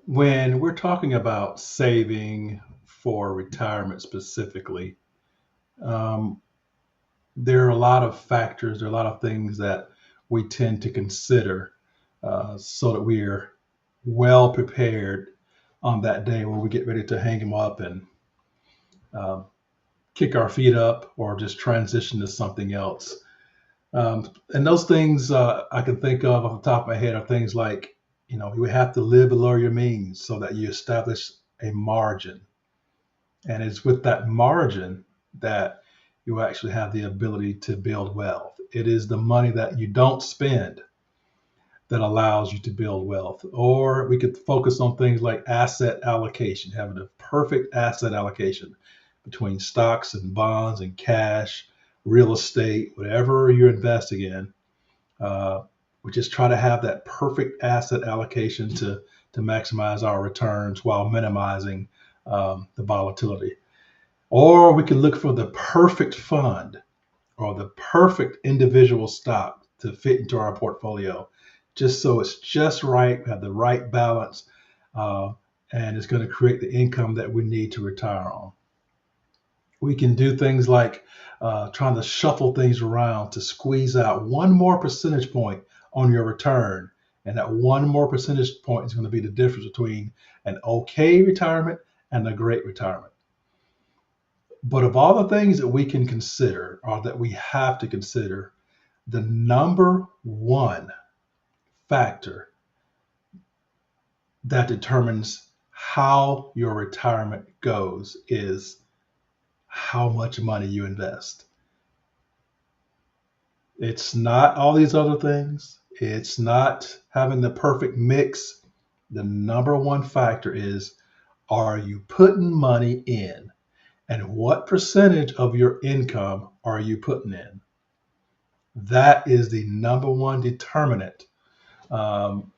When we're talking about saving for retirement specifically, um, there are a lot of factors, there are a lot of things that we tend to consider so that we're well prepared on that day when we get ready to hang them up and um, kick our feet up or just transition to something else. And those things I can think of off the top of my head are things like, you would have to live below your means so that you establish a margin. And it's with that margin that you actually have the ability to build wealth. It is the money that you don't spend that allows you to build wealth. Or we could focus on things like asset allocation, having a perfect asset allocation between stocks and bonds and cash, real estate, whatever you're investing in. Uh, we just try to have that perfect asset allocation to maximize our returns while minimizing the volatility. Or we can look for the perfect fund or the perfect individual stock to fit into our portfolio, just so it's just right, we have the right balance, uh, and it's going to create the income that we need to retire on. We can do things like trying to shuffle things around to squeeze out one more percentage point on your return. And that one more percentage point is going to be the difference between an okay retirement and a great retirement. But of all the things that we can consider or that we have to consider, the number one factor that determines how your retirement goes is how much money you invest. It's not all these other things. It's not having the perfect mix. The number one factor is, are you putting money in? And what percentage of your income are you putting in? That is the number one determinant um,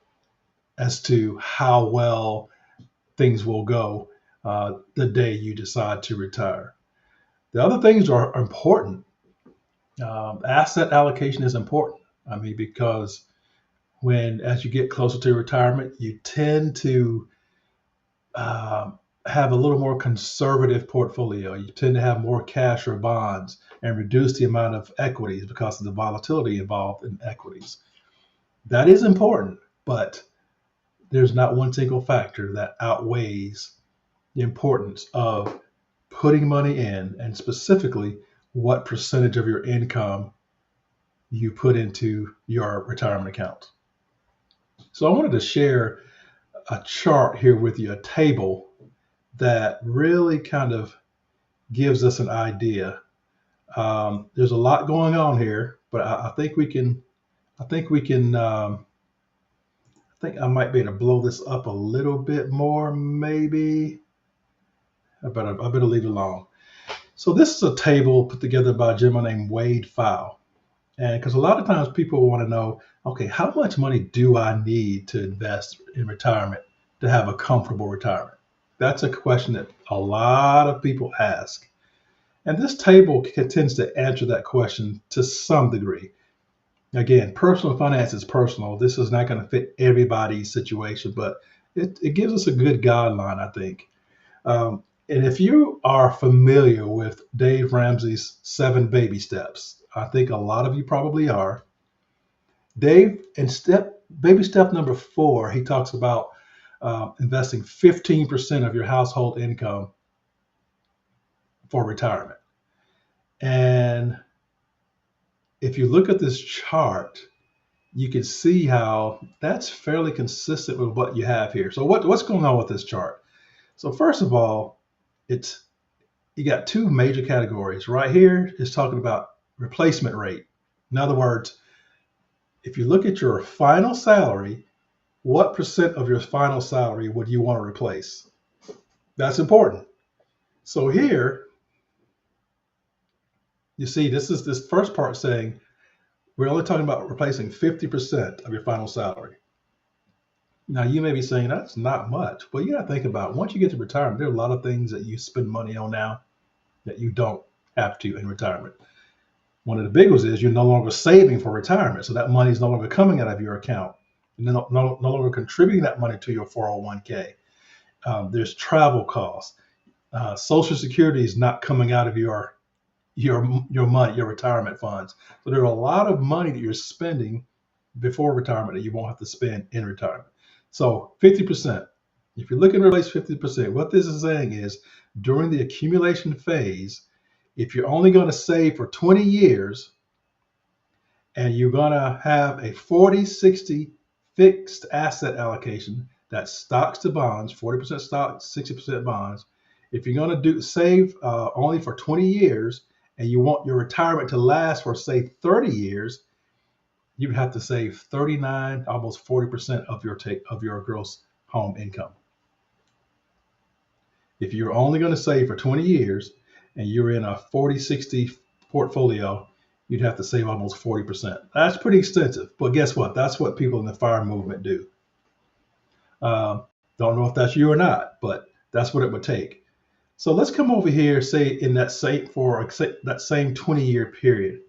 as to how well things will go the day you decide to retire. The other things are important. Asset allocation is important. I mean, because as you get closer to retirement, you tend to uh, have a little more conservative portfolio. You tend to have more cash or bonds and reduce the amount of equities because of the volatility involved in equities. That is important, but there's not one single factor that outweighs the importance of putting money in, and specifically what percentage of your income you put into your retirement account. So I wanted to share a chart here with you, a table that really kind of gives us an idea. There's a lot going on here, but I think we can. I think we can. I think I might be able to blow this up a little bit more, maybe. I better leave it alone. So this is a table put together by a gentleman named Wade Pfau. And because a lot of times people want to know, okay, how much money do I need to invest in retirement to have a comfortable retirement? That's a question that a lot of people ask. And this table tends to answer that question to some degree. Again, personal finance is personal. This is not going to fit everybody's situation, but it gives us a good guideline, I think. And if you are familiar with Dave Ramsey's 7 baby steps, I think a lot of you probably are. Dave, in baby step number 4, he talks about investing 15% of your household income for retirement. And if you look at this chart, you can see how that's fairly consistent with what you have here. So what's going on with this chart? So first of all, you got 2 major categories. Right here is talking about replacement rate. In other words, if you look at your final salary, what percent of your final salary would you want to replace? That's important. So here, you see, this is this first part saying we're only talking about replacing 50% of your final salary. Now, you may be saying that's not much. Well, you got to think about once you get to retirement, there are a lot of things that you spend money on now that you don't have to in retirement. One of the big ones is you're no longer saving for retirement. So that money is no longer coming out of your account. You're no longer contributing that money to your 401k. There's travel costs. Social Security is not coming out of your money, your retirement funds. So there are a lot of money that you're spending before retirement that you won't have to spend in retirement. So 50%. If you're looking to replace 50%, what this is saying is during the accumulation phase, if you're only going to save for 20 years and you're going to have a 40-60 fixed asset allocation, that's stocks to bonds, 40% stocks, 60% bonds. If you're going to save only for 20 years and you want your retirement to last for say 30 years, you'd have to save 39, almost 40% of your gross home income. If you're only going to save for 20 years and you're in a 40-60 portfolio, you'd have to save almost 40%. That's pretty extensive, but guess what? That's what people in the FIRE movement do. Don't know if that's you or not, but that's what it would take. So let's come over here, say in that same 20-year period.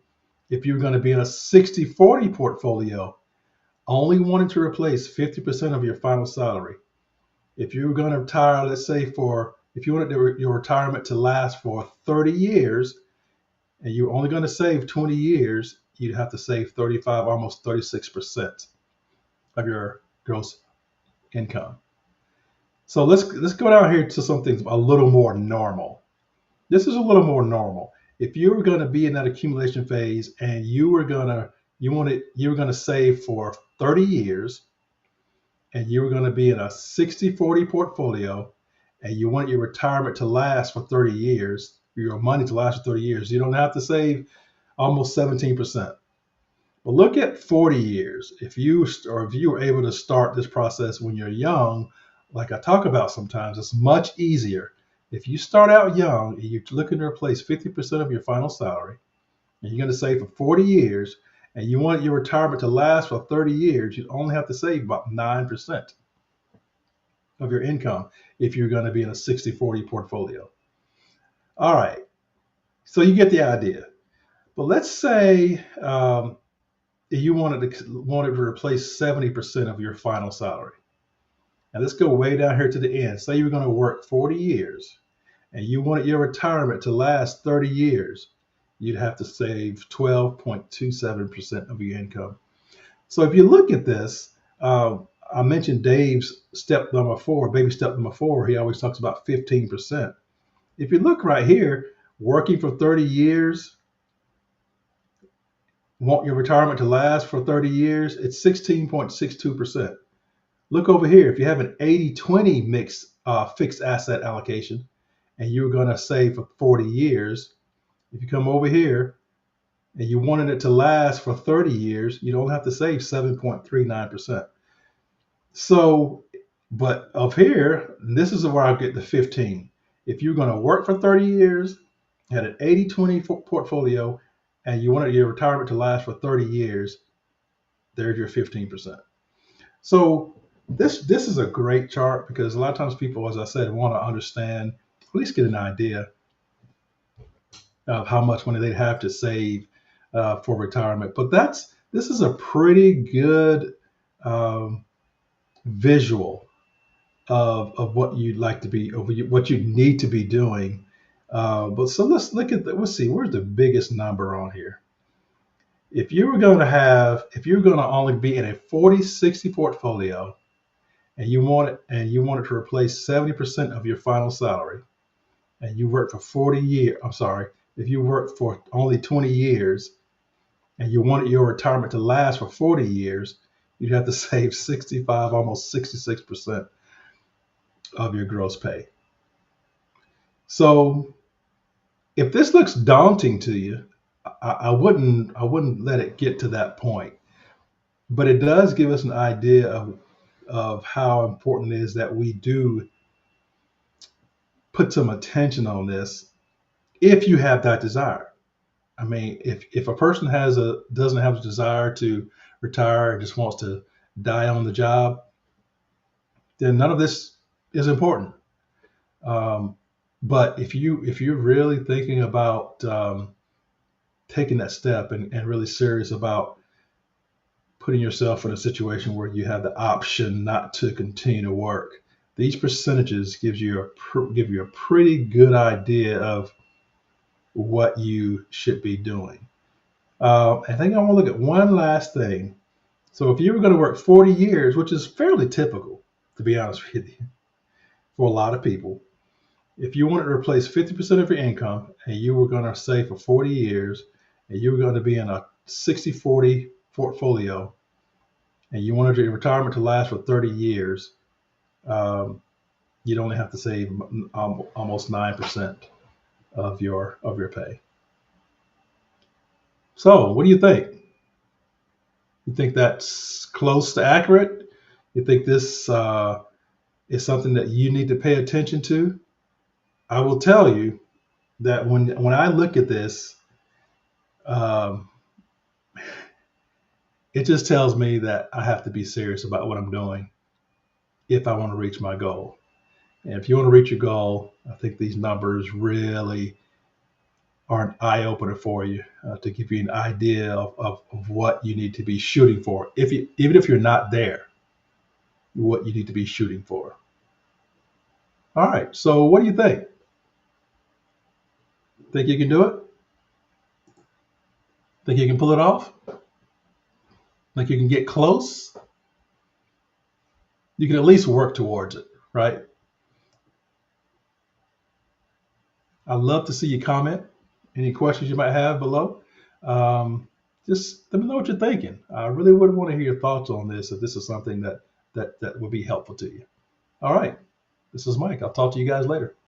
If you're going to be in a 60-40 portfolio, only wanting to replace 50% of your final salary. If you're going to retire, let's say if you wanted your retirement to last for 30 years, and you're only going to save 20 years, you'd have to save 35, almost 36% of your gross income. So let's go down here to something a little more normal. This is a little more normal. If you were going to be in that accumulation phase and you were going to save for 30 years and you were going to be in a 60-40 portfolio and you want your retirement to last for 30 years, your money to last for 30 years, you don't have to save almost 17%. But look at 40 years. If you were able to start this process when you're young, like I talk about sometimes, it's much easier. If you start out young and you're looking to replace 50% of your final salary, and you're going to save for 40 years, and you want your retirement to last for 30 years, you only have to save about 9% of your income if you're going to be in a 60-40 portfolio. All right, so you get the idea. But let's say you wanted to replace 70% of your final salary. And let's go way down here to the end. Say you were going to work 40 years and you wanted your retirement to last 30 years. You'd have to save 12.27% of your income. So if you look at this, I mentioned Dave's step number 4, baby step number 4. He always talks about 15%. If you look right here, working for 30 years, want your retirement to last for 30 years, it's 16.62%. Look over here. If you have an 80-20 mix fixed asset allocation and you're going to save for 40 years, if you come over here and you wanted it to last for 30 years, you don't have to save 7.39%. So, but up here, this is where I get the 15. If you're going to work for 30 years, had an 80-20 portfolio, and you wanted your retirement to last for 30 years, there's your 15%. So this is a great chart because a lot of times people, as I said, want to understand, at least get an idea of how much money they'd have to save for retirement. But this is a pretty good visual of what you'd like to be, of what you need to be doing. But so let's look at let's see, where's the biggest number on here? If you're going to only be in a 40-60 portfolio, and you wanted to replace 70% of your final salary, and you work for 40 years, if you work for only 20 years, and you wanted your retirement to last for 40 years, you'd have to save 65, almost 66% of your gross pay. So if this looks daunting to you, I wouldn't let it get to that point. But it does give us an idea of how important it is that we do put some attention on this if you have that desire. I mean, if a person doesn't have a desire to retire and just wants to die on the job, then none of this is important. But if you're really thinking about taking that step and really serious about putting yourself in a situation where you have the option not to continue to work, these percentages give you a pretty good idea of what you should be doing. I think I want to look at one last thing. So if you were going to work 40 years, which is fairly typical, to be honest with you, for a lot of people, if you wanted to replace 50% of your income and you were going to save for 40 years and you were going to be in a 60-40 portfolio and you wanted your retirement to last for 30 years, you'd only have to save almost 9% of your pay. So what do you think? You think that's close to accurate? You think this is something that you need to pay attention to? I will tell you that when I look at this, um, it just tells me that I have to be serious about what I'm doing if I want to reach my goal. And if you want to reach your goal, I think these numbers really are an eye opener for you to give you an idea of what you need to be shooting for. Even if you're not there, what you need to be shooting for. All right. So what do you think? Think you can do it? Think you can pull it off? Think you can get close? You can at least work towards it, right? I'd love to see you comment. Any questions you might have below. Just let me know what you're thinking. I really would want to hear your thoughts on this if this is something that would be helpful to you. All right. This is Mike. I'll talk to you guys later.